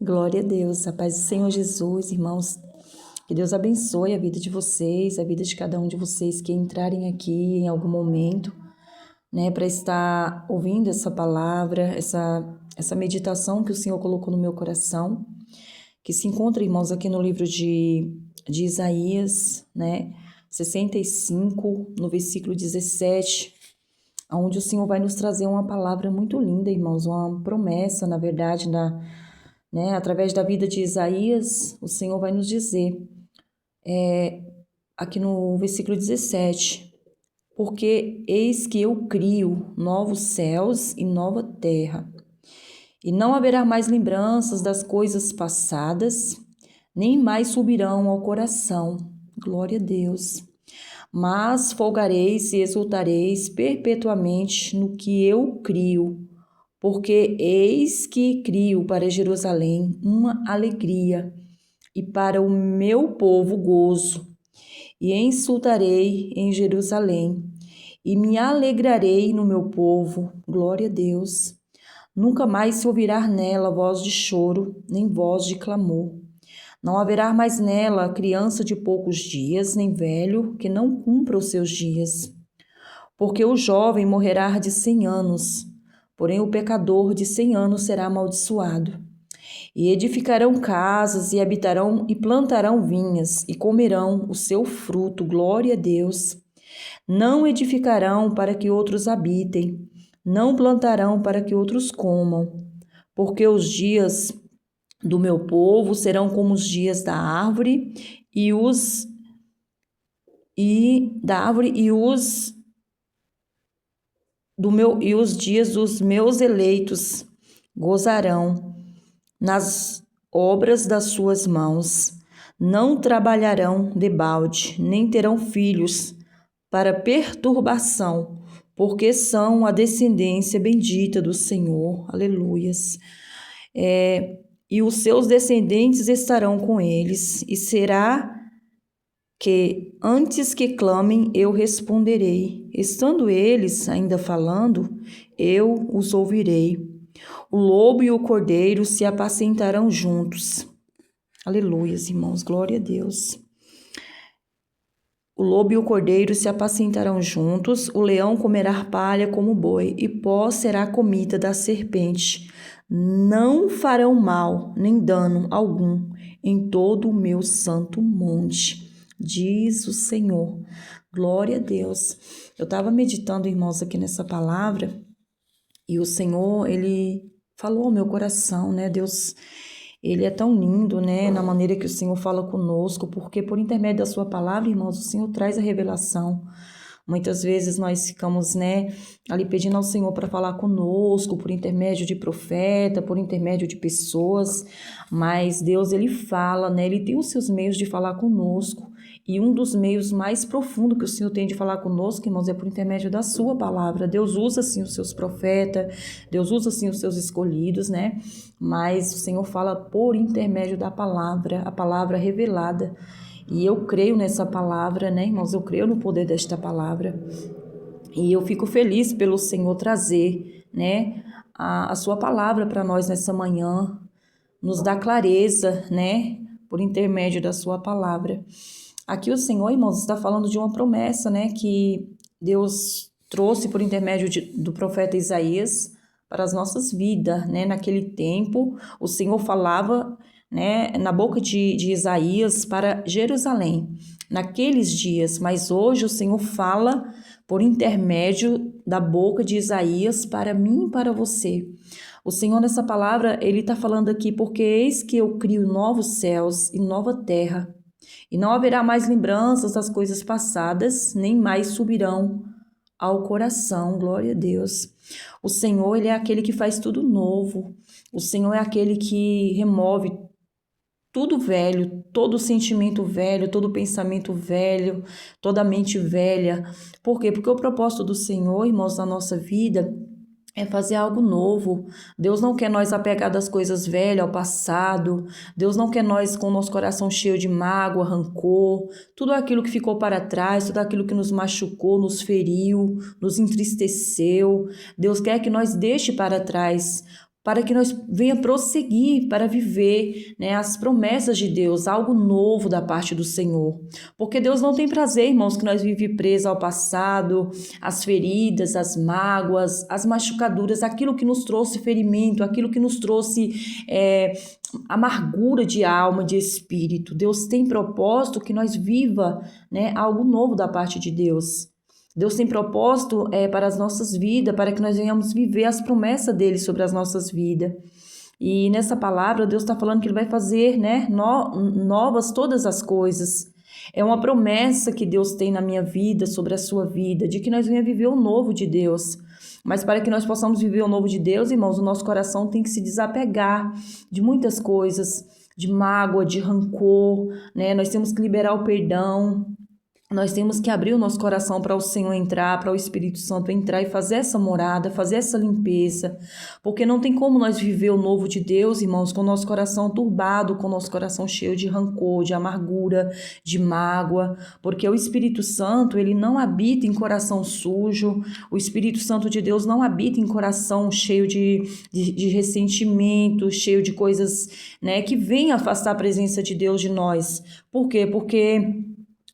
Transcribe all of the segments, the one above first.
Glória a Deus, a paz do Senhor Jesus, irmãos. Que Deus abençoe a vida de vocês, a vida de cada um de vocês que entrarem aqui em algum momento, né, para estar ouvindo essa palavra, essa meditação que o Senhor colocou no meu coração, que se encontra, irmãos, aqui no livro de Isaías, né, 65, no versículo 17, onde o Senhor vai nos trazer uma palavra muito linda, irmãos, uma promessa, na verdade, através da vida de Isaías, o Senhor vai nos dizer, aqui no versículo 17, porque eis que eu crio novos céus e nova terra, e não haverá mais lembranças das coisas passadas, nem mais subirão ao coração. Glória a Deus. Mas folgareis e exultareis perpetuamente no que eu crio, porque eis que crio para Jerusalém uma alegria, e para o meu povo gozo, e exultarei em Jerusalém, e me alegrarei no meu povo. Glória a Deus. Nunca mais se ouvirá nela voz de choro, nem voz de clamor. Não haverá mais nela criança de poucos dias, nem velho que não cumpra os seus dias. Porque o jovem morrerá de 100 anos, porém o pecador de 100 anos será amaldiçoado. E edificarão casas, e habitarão, e plantarão vinhas, e comerão o seu fruto. Glória a Deus. Não edificarão para que outros habitem, não plantarão para que outros comam, porque os dias do meu povo serão como os dias da árvore, e os dias dos meus eleitos gozarão nas obras das suas mãos. Não trabalharão debalde, nem terão filhos para perturbação, porque são a descendência bendita do Senhor. Aleluias. E os seus descendentes estarão com eles, e será que antes que clamem, eu responderei. Estando eles ainda falando, eu os ouvirei. O lobo e o cordeiro se apacentarão juntos. Aleluias, irmãos, glória a Deus. O lobo e o cordeiro se apacentarão juntos, o leão comerá palha como boi, e pó será comida da serpente. Não farão mal, nem dano algum, em todo o meu santo monte, diz o Senhor. Glória a Deus. Eu estava meditando, irmãos, aqui nessa palavra, e o Senhor, Ele falou ao meu coração, né? Deus, Ele é tão lindo, né? Na maneira que o Senhor fala conosco, porque por intermédio da sua palavra, irmãos, o Senhor traz a revelação. Muitas vezes nós ficamos, né, ali pedindo ao Senhor para falar conosco, por intermédio de profeta, por intermédio de pessoas, mas Deus, Ele fala, né? Ele tem os seus meios de falar conosco. E um dos meios mais profundos que o Senhor tem de falar conosco, irmãos, é por intermédio da sua palavra. Deus usa, sim, os seus profetas, Deus usa, sim, os seus escolhidos, né? Mas o Senhor fala por intermédio da palavra, a palavra revelada. E eu creio nessa palavra, né, irmãos? Eu creio no poder desta palavra. E eu fico feliz pelo Senhor trazer, né, a sua palavra para nós nessa manhã, nos dá clareza, né, por intermédio da sua palavra. Aqui o Senhor, irmãos, está falando de uma promessa, né, que Deus trouxe por intermédio do profeta Isaías para as nossas vidas, né? Naquele tempo, o Senhor falava, né, na boca de Isaías para Jerusalém, naqueles dias, mas hoje o Senhor fala por intermédio da boca de Isaías para mim e para você. O Senhor, nessa palavra, Ele está falando aqui, porque eis que eu crio novos céus e nova terra, e não haverá mais lembranças das coisas passadas, nem mais subirão ao coração. Glória a Deus. O Senhor, Ele é aquele que faz tudo novo. O Senhor é aquele que remove tudo velho, todo sentimento velho, todo pensamento velho, toda mente velha. Por quê? Porque o propósito do Senhor, irmãos, na nossa vida é fazer algo novo. Deus não quer nós apegados às coisas velhas, ao passado. Deus não quer nós com o nosso coração cheio de mágoa, rancor, tudo aquilo que ficou para trás, tudo aquilo que nos machucou, nos feriu, nos entristeceu. Deus quer que nós deixe para trás. para que nós venha prosseguir para viver, né, as promessas de Deus, algo novo da parte do Senhor. Porque Deus não tem prazer, irmãos, que nós vivemos presos ao passado, às feridas, às mágoas, às machucaduras, aquilo que nos trouxe ferimento, aquilo que nos trouxe amargura de alma, de espírito. Deus tem propósito que nós viva, né, algo novo da parte de Deus. Deus tem propósito para as nossas vidas, para que nós venhamos viver as promessas dele sobre as nossas vidas. E nessa palavra, Deus está falando que ele vai fazer, né, novas todas as coisas. É uma promessa que Deus tem na minha vida, sobre a sua vida, de que nós venhamos viver o novo de Deus. Mas para que nós possamos viver o novo de Deus, irmãos, o nosso coração tem que se desapegar de muitas coisas, de mágoa, de rancor, né? Nós temos que liberar o perdão. Nós temos que abrir o nosso coração para o Senhor entrar, para o Espírito Santo entrar e fazer essa morada, fazer essa limpeza, porque não tem como nós viver o novo de Deus, irmãos, com o nosso coração turbado, com o nosso coração cheio de rancor, de amargura, de mágoa, porque o Espírito Santo, ele não habita em coração sujo, o Espírito Santo de Deus não habita em coração cheio de ressentimento, cheio de coisas, né, que vêm afastar a presença de Deus de nós. Por quê? Porque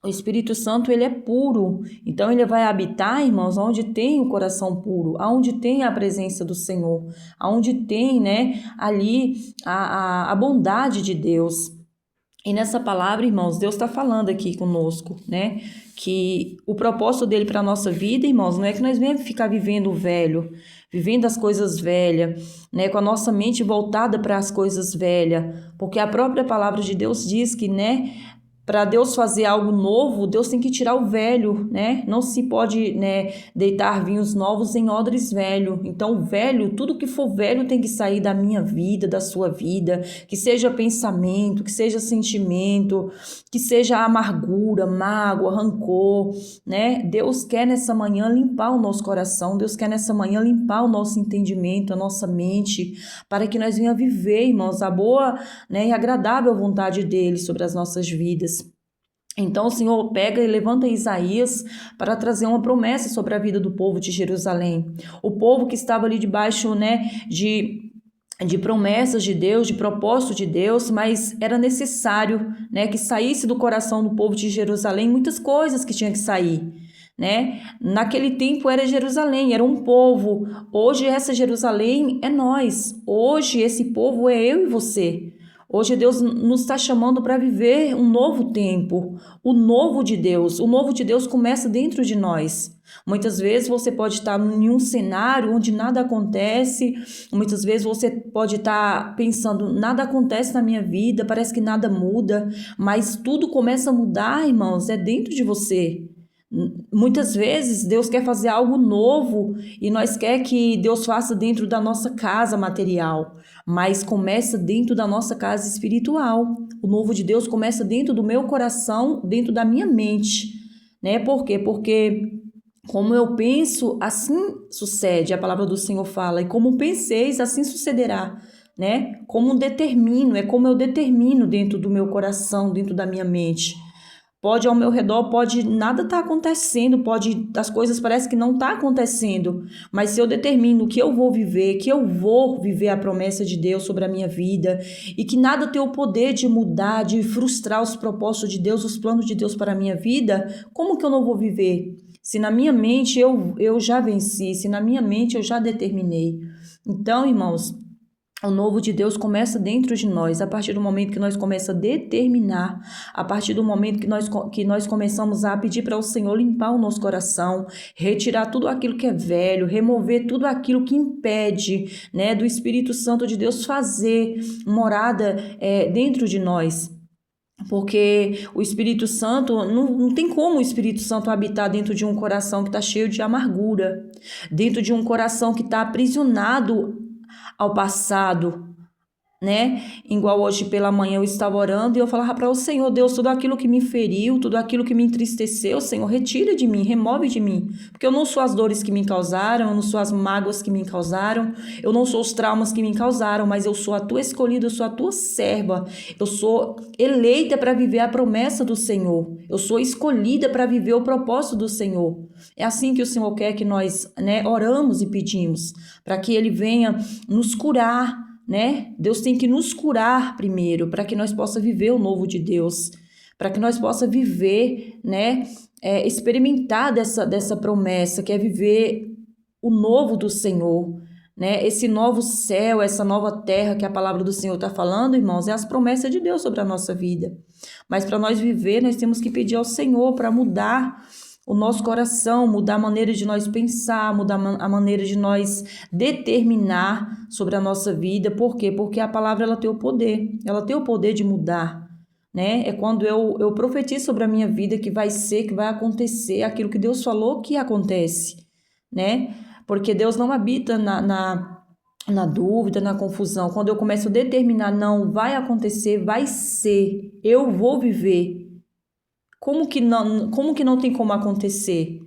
o Espírito Santo, ele é puro, então ele vai habitar, irmãos, onde tem o coração puro, onde tem a presença do Senhor, onde tem, né, ali a bondade de Deus. E nessa palavra, irmãos, Deus está falando aqui conosco, né, que o propósito dele para a nossa vida, irmãos, não é que nós venhamos ficar vivendo o velho, vivendo as coisas velhas, né, com a nossa mente voltada para as coisas velhas, porque a própria palavra de Deus diz que, né, para Deus fazer algo novo, Deus tem que tirar o velho, né? Não se pode, né, deitar vinhos novos em odres velhos. Então, o velho, tudo que for velho tem que sair da minha vida, da sua vida, que seja pensamento, que seja sentimento, que seja amargura, mágoa, rancor, né? Deus quer nessa manhã limpar o nosso coração, Deus quer nessa manhã limpar o nosso entendimento, a nossa mente, para que nós venhamos viver, irmãos, a boa, né, e agradável vontade dele sobre as nossas vidas. Então o Senhor pega e levanta Isaías para trazer uma promessa sobre a vida do povo de Jerusalém. O povo que estava ali debaixo, né, de promessas de Deus, de propósito de Deus, mas era necessário, né, que saísse do coração do povo de Jerusalém muitas coisas que tinham que sair, né? Naquele tempo era Jerusalém, era um povo. Hoje essa Jerusalém é nós. Hoje esse povo é eu e você. Hoje Deus nos está chamando para viver um novo tempo, o novo de Deus. O novo de Deus começa dentro de nós. Muitas vezes você pode estar em um cenário onde nada acontece, muitas vezes você pode estar pensando, nada acontece na minha vida, parece que nada muda, mas tudo começa a mudar, irmãos, é dentro de você. Muitas vezes Deus quer fazer algo novo e nós quer que Deus faça dentro da nossa casa material, mas começa dentro da nossa casa espiritual. O novo de Deus começa dentro do meu coração, dentro da minha mente, né? Por quê? Porque como eu penso, assim sucede, a palavra do Senhor fala, e como penseis, assim sucederá, né? Como determino, é como eu determino dentro do meu coração, dentro da minha mente. Pode ao meu redor, pode nada tá acontecendo, pode as coisas parecem que não tá acontecendo, mas se eu determino que eu vou viver a promessa de Deus sobre a minha vida e que nada tem o poder de mudar, de frustrar os propósitos de Deus, os planos de Deus para a minha vida, como que eu não vou viver? Se na minha mente eu já venci, se na minha mente eu já determinei. Então, irmãos, o novo de Deus começa dentro de nós, a partir do momento que nós começamos a determinar, a partir do momento que nós começamos a pedir para o Senhor limpar o nosso coração, retirar tudo aquilo que é velho, remover tudo aquilo que impede, né, do Espírito Santo de Deus fazer morada dentro de nós. Porque o Espírito Santo, não tem como o Espírito Santo habitar dentro de um coração que está cheio de amargura, dentro de um coração que está aprisionado ao passado, né? Igual hoje pela manhã eu estava orando e eu falava para o Senhor, Deus, tudo aquilo que me feriu, tudo aquilo que me entristeceu, Senhor, retira de mim, remove de mim, porque eu não sou as dores que me causaram, eu não sou as mágoas que me causaram, eu não sou os traumas que me causaram, mas eu sou a tua escolhida, eu sou a tua serva, eu sou eleita para viver a promessa do Senhor, eu sou escolhida para viver o propósito do Senhor. É assim que o Senhor quer que nós, né, oramos e pedimos, para que Ele venha nos curar, né? Deus tem que nos curar primeiro, para que nós possa viver o novo de Deus, para que nós possa viver, né? Experimentar dessa promessa, que é viver o novo do Senhor, né? Esse novo céu, essa nova terra que a palavra do Senhor está falando, irmãos, é as promessas de Deus sobre a nossa vida. Mas para nós viver, nós temos que pedir ao Senhor para mudar o nosso coração, mudar a maneira de nós pensar, mudar a maneira de nós determinar sobre a nossa vida. Por quê? Porque a palavra ela tem o poder de mudar, né? É quando eu profetizo sobre a minha vida que vai ser, que vai acontecer aquilo que Deus falou que acontece, né? Porque Deus não habita na dúvida, na confusão. Quando eu começo a determinar, não, vai acontecer, vai ser, eu vou viver. Como que não tem como acontecer?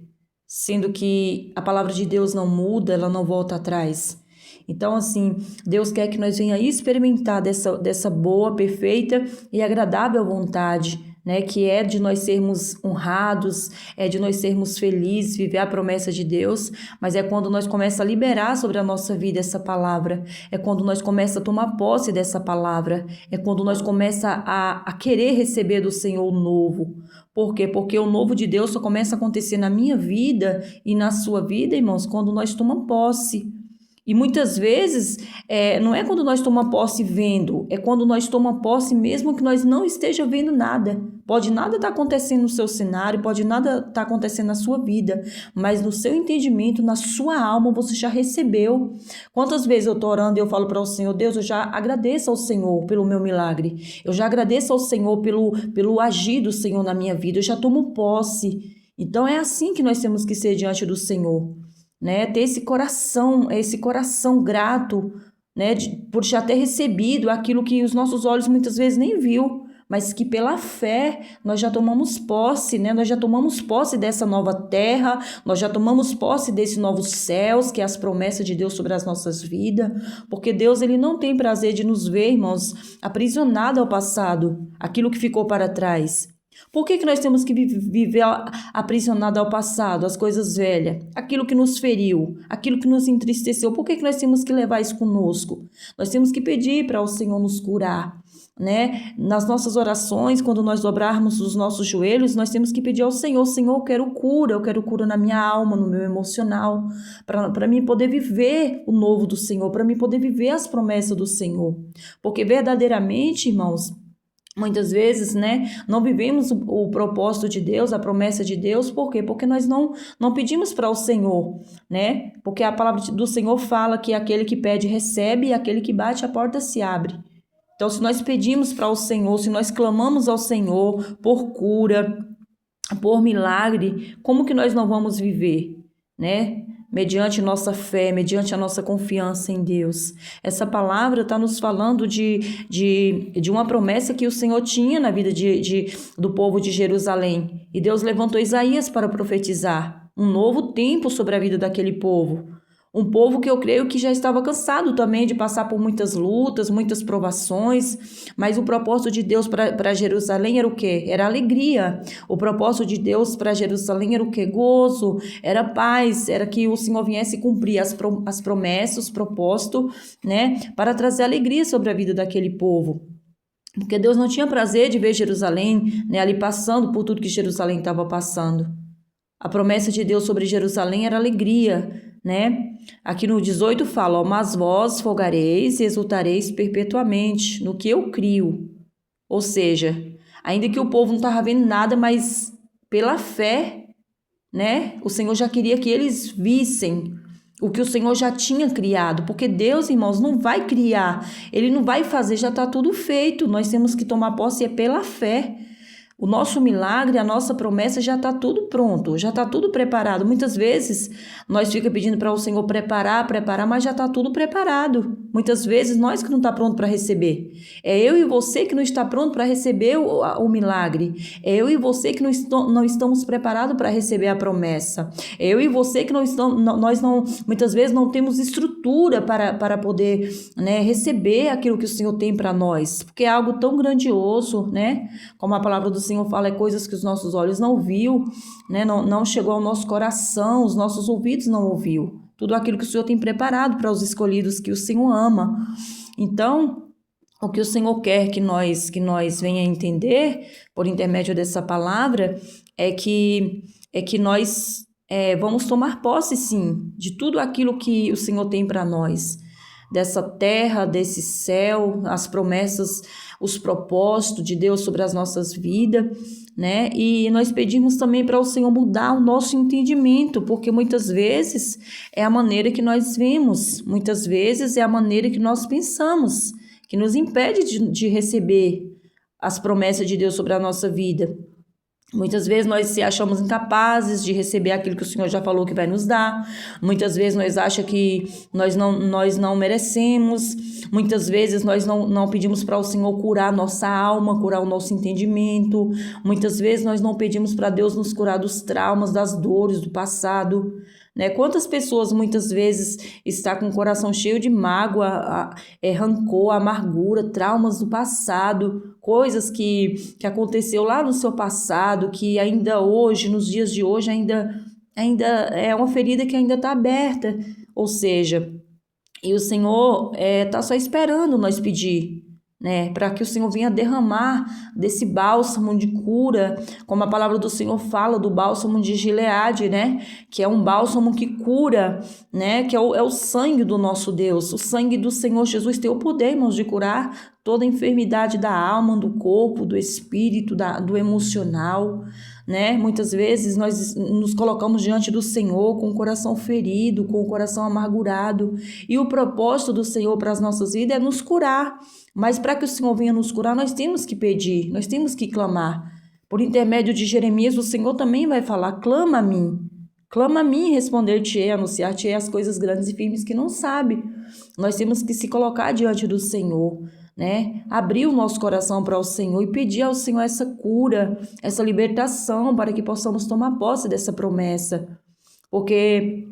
Sendo que a palavra de Deus não muda, ela não volta atrás. Então, assim, Deus quer que nós venha experimentar dessa boa, perfeita e agradável vontade, né? Que é de nós sermos honrados, é de nós sermos felizes, viver a promessa de Deus, mas é quando nós começamos a liberar sobre a nossa vida essa palavra, é quando nós começamos a tomar posse dessa palavra, é quando nós começamos a querer receber do Senhor o novo. Por quê? Porque o novo de Deus só começa a acontecer na minha vida e na sua vida, irmãos, quando nós tomamos posse. E muitas vezes, não é quando nós tomamos posse vendo, é quando nós tomamos posse mesmo que nós não esteja vendo nada. Pode nada estar acontecendo no seu cenário, pode nada estar acontecendo na sua vida, mas no seu entendimento, na sua alma, você já recebeu. Quantas vezes eu estou orando e eu falo para o Senhor, Deus, eu já agradeço ao Senhor pelo meu milagre, eu já agradeço ao Senhor pelo agir do Senhor na minha vida, eu já tomo posse. Então é assim que nós temos que ser diante do Senhor, né? Ter esse coração grato, né? Por já ter recebido aquilo que os nossos olhos muitas vezes nem viu, mas que pela fé nós já tomamos posse, né? Nós já tomamos posse dessa nova terra, nós já tomamos posse desses novos céus, que é as promessas de Deus sobre as nossas vidas, porque Deus ele não tem prazer de nos ver, irmãos, aprisionados ao passado, aquilo que ficou para trás. Por que nós temos que viver aprisionado ao passado, às coisas velhas, aquilo que nos feriu, aquilo que nos entristeceu? Por que nós temos que levar isso conosco? Nós temos que pedir para o Senhor nos curar, né? Nas nossas orações, quando nós dobrarmos os nossos joelhos, nós temos que pedir ao Senhor, Senhor, eu quero cura na minha alma, no meu emocional, para mim poder viver o novo do Senhor, para mim poder viver as promessas do Senhor. Porque verdadeiramente, irmãos, muitas vezes, né, não vivemos o propósito de Deus, a promessa de Deus. Por quê? Porque nós não pedimos para o Senhor, né? Porque a palavra do Senhor fala que aquele que pede recebe e aquele que bate a porta se abre. Então, se nós pedimos para o Senhor, se nós clamamos ao Senhor por cura, por milagre, como que nós não vamos viver, né? Mediante nossa fé, mediante a nossa confiança em Deus. Essa palavra está nos falando de uma promessa que o Senhor tinha na vida do povo de Jerusalém. E Deus levantou Isaías para profetizar um novo tempo sobre a vida daquele povo. Um povo que eu creio que já estava cansado também de passar por muitas lutas, muitas provações, mas o propósito de Deus para Jerusalém era o quê? Era alegria. O propósito de Deus para Jerusalém era o quê? Gozo, era paz, era que o Senhor viesse cumprir as promessas, os propósitos, né? Para trazer alegria sobre a vida daquele povo. Porque Deus não tinha prazer de ver Jerusalém, né, ali passando por tudo que Jerusalém estava passando. A promessa de Deus sobre Jerusalém era alegria, né? Aqui no 18 fala, ó, mas vós folgareis e exultareis perpetuamente no que eu crio. Ou seja, ainda que o povo não estava vendo nada, mas pela fé, né? O Senhor já queria que eles vissem o que o Senhor já tinha criado, porque Deus, irmãos, não vai criar, Ele não vai fazer, já está tudo feito. Nós temos que tomar posse pela fé. O nosso milagre, a nossa promessa já está tudo pronto, já está tudo preparado. Muitas vezes nós fica pedindo para o Senhor preparar, mas já está tudo preparado. Muitas vezes nós que não está pronto para receber. É eu e você que não está pronto para receber o milagre. É eu e você que não estamos preparados para receber a promessa. É eu e você que muitas vezes não temos estrutura para poder, né, receber aquilo que o Senhor tem para nós, porque é algo tão grandioso, né? Como a palavra do Senhor fala, é coisas que os nossos olhos não viu, né? Não chegou ao nosso coração, os nossos ouvidos não ouviu. Tudo aquilo que o Senhor tem preparado para os escolhidos que o Senhor ama. Então, o que o Senhor quer que nós venha a entender, por intermédio dessa palavra, é que nós vamos tomar posse, sim, de tudo aquilo que o Senhor tem para nós, dessa terra, desse céu, as promessas, os propósitos de Deus sobre as nossas vidas, né? E nós pedimos também para o Senhor mudar o nosso entendimento, porque muitas vezes é a maneira que nós vemos, muitas vezes é a maneira que nós pensamos, que nos impede de receber as promessas de Deus sobre a nossa vida. Muitas vezes nós se achamos incapazes de receber aquilo que o Senhor já falou que vai nos dar. Muitas vezes nós achamos que nós não merecemos. Muitas vezes nós não pedimos para o Senhor curar nossa alma, curar o nosso entendimento. Muitas vezes nós não pedimos para Deus nos curar dos traumas, das dores do passado, né? Quantas pessoas muitas vezes estão com o coração cheio de mágoa, rancor, amargura, traumas do passado, coisas que aconteceu lá no seu passado, que ainda hoje, nos dias de hoje, ainda é uma ferida que ainda está aberta. Ou seja, e o Senhor está só esperando nós pedir, né, para que o Senhor venha derramar desse bálsamo de cura, como a palavra do Senhor fala do bálsamo de Gileade, né, que é um bálsamo que cura, né, que é o sangue do nosso Deus. O sangue do Senhor Jesus tem o poder, irmãos, de curar toda enfermidade da alma, do corpo, do espírito, do emocional, né? Muitas vezes nós nos colocamos diante do Senhor com o coração ferido, com o coração amargurado, e o propósito do Senhor para as nossas vidas é nos curar. Mas para que o Senhor venha nos curar, nós temos que pedir, nós temos que clamar. Por intermédio de Jeremias, o Senhor também vai falar: clama a mim, responder-te-ei, anunciar-te-ei as coisas grandes e firmes que não sabe. Nós temos que se colocar diante do Senhor, né? Abrir o nosso coração para o Senhor e pedir ao Senhor essa cura, essa libertação, para que possamos tomar posse dessa promessa. Porque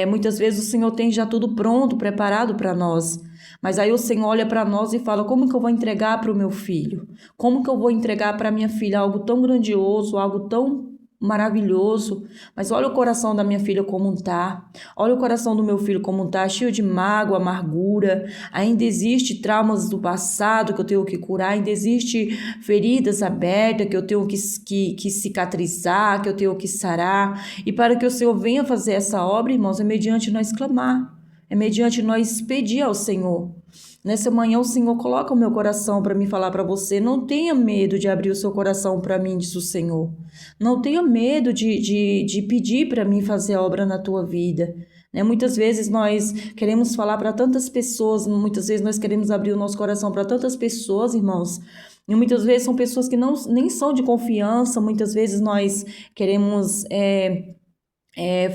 muitas vezes o Senhor tem já tudo pronto, preparado para nós. Mas aí o Senhor olha para nós e fala: como que eu vou entregar para o meu filho? Como que eu vou entregar para minha filha algo tão grandioso, algo tão maravilhoso? Mas olha o coração da minha filha como está. Olha o coração do meu filho como está, cheio de mágoa, amargura. Ainda existe traumas do passado que eu tenho que curar. Ainda existe feridas abertas que eu tenho que cicatrizar, que eu tenho que sarar. E para que o Senhor venha fazer essa obra, irmãos, é mediante nós clamar. É mediante nós pedir ao Senhor. Nessa manhã o Senhor coloca o meu coração para me falar para você: não tenha medo de abrir o seu coração para mim, diz o Senhor. Não tenha medo de pedir para mim fazer a obra na tua vida. Né? Muitas vezes nós queremos falar para tantas pessoas, muitas vezes nós queremos abrir o nosso coração para tantas pessoas, irmãos. E muitas vezes são pessoas que nem são de confiança. Muitas vezes nós queremos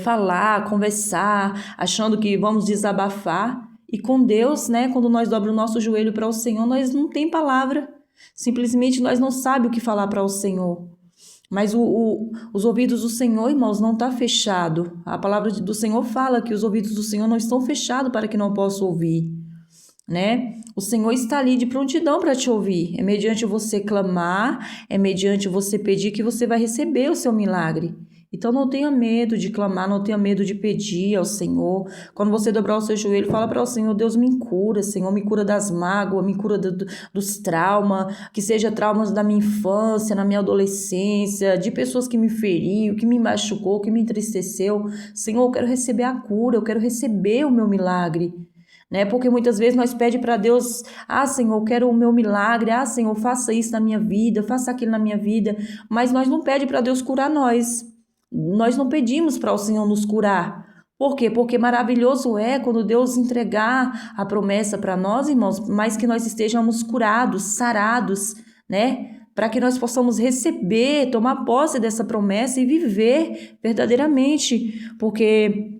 falar, conversar, achando que vamos desabafar. E com Deus, né, quando nós dobramos o nosso joelho para o Senhor, nós não tem palavra. Simplesmente nós não sabemos o que falar para o Senhor. Mas os ouvidos do Senhor, irmãos, não estão fechados. A palavra do Senhor fala que os ouvidos do Senhor não estão fechados para que não possa ouvir, né? O Senhor está ali de prontidão para te ouvir. É mediante você clamar, é mediante você pedir que você vai receber o seu milagre. Então não tenha medo de clamar, não tenha medo de pedir ao Senhor. Quando você dobrar o seu joelho, fala para o Senhor: Deus, me cura, Senhor, me cura das mágoas, me cura dos traumas, que seja traumas da minha infância, na minha adolescência, de pessoas que me feriu, que me machucou, que me entristeceu. Senhor, eu quero receber a cura, eu quero receber o meu milagre. Né? Porque muitas vezes nós pedimos para Deus: Senhor, eu quero o meu milagre, Senhor, faça isso na minha vida, faça aquilo na minha vida. Mas nós não pedimos para Deus curar nós. Nós não pedimos para o Senhor nos curar. Por quê? Porque maravilhoso é quando Deus entregar a promessa para nós, irmãos, mas que nós estejamos curados, sarados, né? Para que nós possamos receber, tomar posse dessa promessa e viver verdadeiramente, porque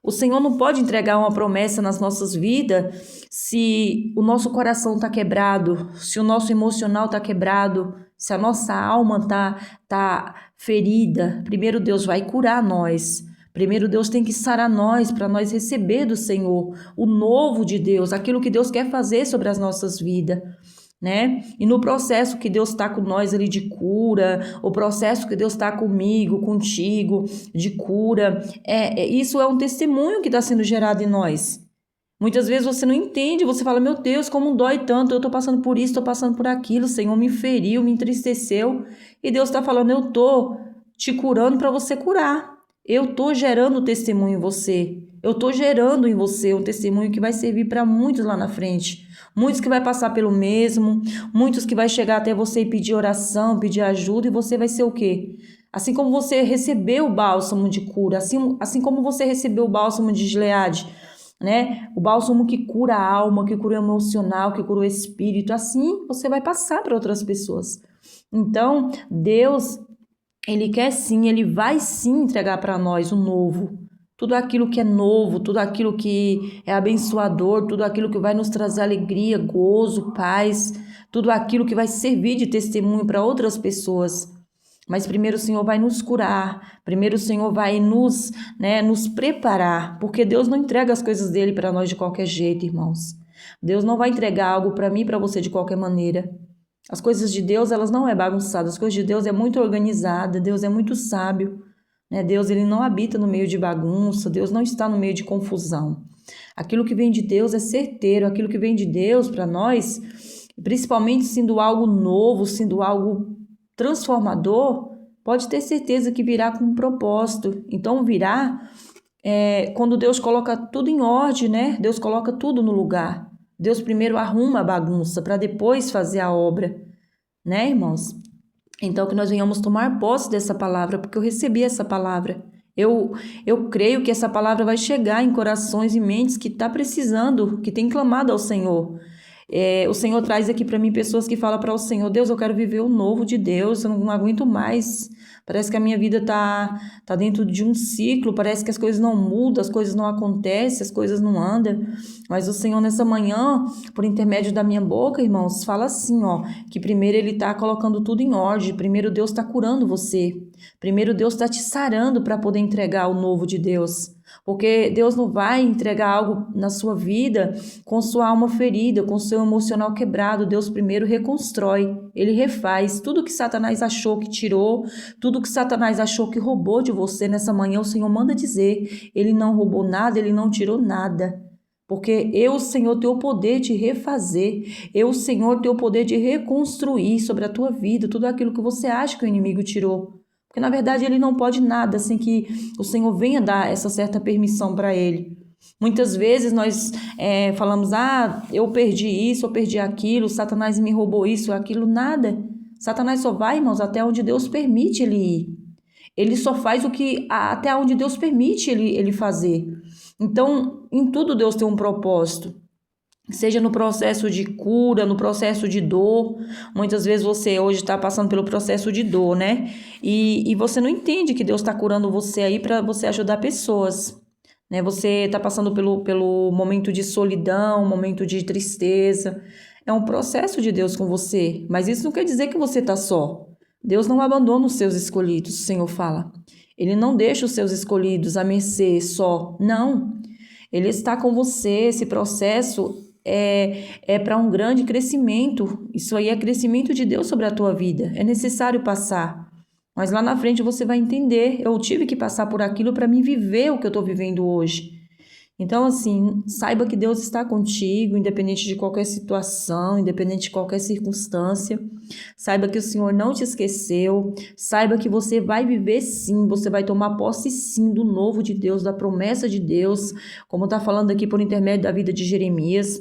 o Senhor não pode entregar uma promessa nas nossas vidas se o nosso coração está quebrado, se o nosso emocional está quebrado, se a nossa alma tá ferida. Primeiro Deus vai curar nós. Primeiro Deus tem que sarar nós para nós receber do Senhor o novo de Deus, aquilo que Deus quer fazer sobre as nossas vidas, né? E no processo que Deus está com nós ali de cura, o processo que Deus está comigo, contigo, de cura, isso é um testemunho que está sendo gerado em nós. Muitas vezes você não entende, você fala, meu Deus, como dói tanto, eu estou passando por isso, estou passando por aquilo, o Senhor me feriu, me entristeceu, e Deus está falando, eu estou te curando para você curar, eu estou gerando testemunho em você, eu estou gerando em você um testemunho que vai servir para muitos lá na frente, muitos que vai passar pelo mesmo, muitos que vai chegar até você e pedir oração, pedir ajuda, e você vai ser o quê? Assim como você recebeu o bálsamo de cura, assim como você recebeu o bálsamo de Gileade, né? O bálsamo que cura a alma, que cura o emocional, que cura o espírito, assim você vai passar para outras pessoas. Então, Deus, Ele quer sim, Ele vai sim entregar para nós o novo. Tudo aquilo que é novo, tudo aquilo que é abençoador, tudo aquilo que vai nos trazer alegria, gozo, paz, tudo aquilo que vai servir de testemunho para outras pessoas. Mas primeiro o Senhor vai nos curar, primeiro o Senhor vai nos preparar, porque Deus não entrega as coisas dele para nós de qualquer jeito, irmãos. Deus não vai entregar algo para mim e para você de qualquer maneira. As coisas de Deus, elas não é bagunçadas, as coisas de Deus é muito organizada, Deus é muito sábio, né? Deus, ele não habita no meio de bagunça, Deus não está no meio de confusão. Aquilo que vem de Deus é certeiro, aquilo que vem de Deus para nós, principalmente sendo algo novo, sendo algo transformador, pode ter certeza que virá com um propósito. Então virá quando Deus coloca tudo em ordem, né? Deus coloca tudo no lugar. Deus primeiro arruma a bagunça para depois fazer a obra, né, irmãos? Então que nós venhamos tomar posse dessa palavra, porque eu recebi essa palavra. Eu creio que essa palavra vai chegar em corações e mentes que está precisando, que tem clamado ao Senhor. O Senhor traz aqui para mim pessoas que falam para o Senhor, Deus, eu quero viver o novo de Deus, eu não aguento mais, parece que a minha vida tá dentro de um ciclo, parece que as coisas não mudam, as coisas não acontecem, as coisas não andam, mas o Senhor nessa manhã, por intermédio da minha boca, irmãos, fala assim, ó, que primeiro Ele está colocando tudo em ordem, primeiro Deus está curando você, primeiro Deus está te sarando para poder entregar o novo de Deus. Porque Deus não vai entregar algo na sua vida com sua alma ferida, com seu emocional quebrado. Deus primeiro reconstrói, Ele refaz tudo que Satanás achou que tirou, tudo que Satanás achou que roubou de você nessa manhã. O Senhor manda dizer, Ele não roubou nada, Ele não tirou nada. Porque eu, Senhor, tenho o poder de refazer, eu, Senhor, tenho o poder de reconstruir sobre a tua vida tudo aquilo que você acha que o inimigo tirou. Porque, na verdade, ele não pode nada sem que o Senhor venha dar essa certa permissão para ele. Muitas vezes nós falamos, eu perdi isso, eu perdi aquilo, Satanás me roubou isso, aquilo, nada. Satanás só vai, irmãos, até onde Deus permite ele ir. Ele só faz o que até onde Deus permite ele fazer. Então, em tudo Deus tem um propósito. Seja no processo de cura, no processo de dor. Muitas vezes você hoje está passando pelo processo de dor, né? E você não entende que Deus está curando você aí para você ajudar pessoas, né? Você está passando pelo momento de solidão, momento de tristeza. É um processo de Deus com você, mas isso não quer dizer que você está só. Deus não abandona os seus escolhidos, o Senhor fala. Ele não deixa os seus escolhidos à mercê só, não. Ele está com você, esse processo é para um grande crescimento. Isso aí é crescimento de Deus sobre a tua vida. É necessário passar. Mas lá na frente você vai entender. Eu tive que passar por aquilo para me viver o que eu estou vivendo hoje. Então, assim, saiba que Deus está contigo, independente de qualquer situação, independente de qualquer circunstância. Saiba que o Senhor não te esqueceu. Saiba que você vai viver sim, você vai tomar posse sim do novo de Deus, da promessa de Deus, como está falando aqui por intermédio da vida de Jeremias.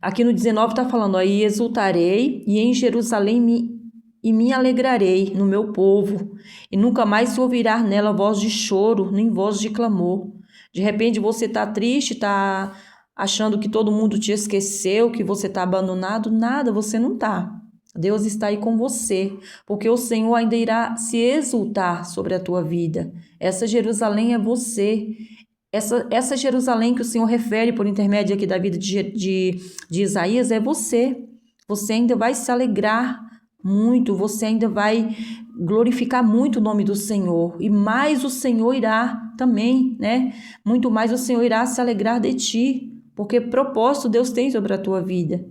Aqui no 19 está falando, aí exultarei e em Jerusalém me alegrarei no meu povo, e nunca mais se ouvirá nela voz de choro, nem voz de clamor. De repente você está triste, está achando que todo mundo te esqueceu, que você está abandonado. Nada, você não está. Deus está aí com você, porque o Senhor ainda irá se exultar sobre a tua vida. Essa Jerusalém é você. Essa Jerusalém que o Senhor refere por intermédio aqui da vida de Isaías é você. Você ainda vai se alegrar muito, você ainda vai glorificar muito o nome do Senhor. E mais o Senhor irá também, né? Muito mais o Senhor irá se alegrar de ti, porque propósito Deus tem sobre a tua vida.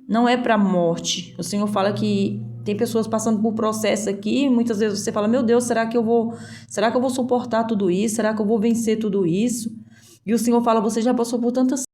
Não é para a morte. O Senhor fala que tem pessoas passando por processo aqui, e muitas vezes você fala: meu Deus, será que eu vou suportar tudo isso? Será que eu vou vencer tudo isso? E o Senhor fala: você já passou por tantas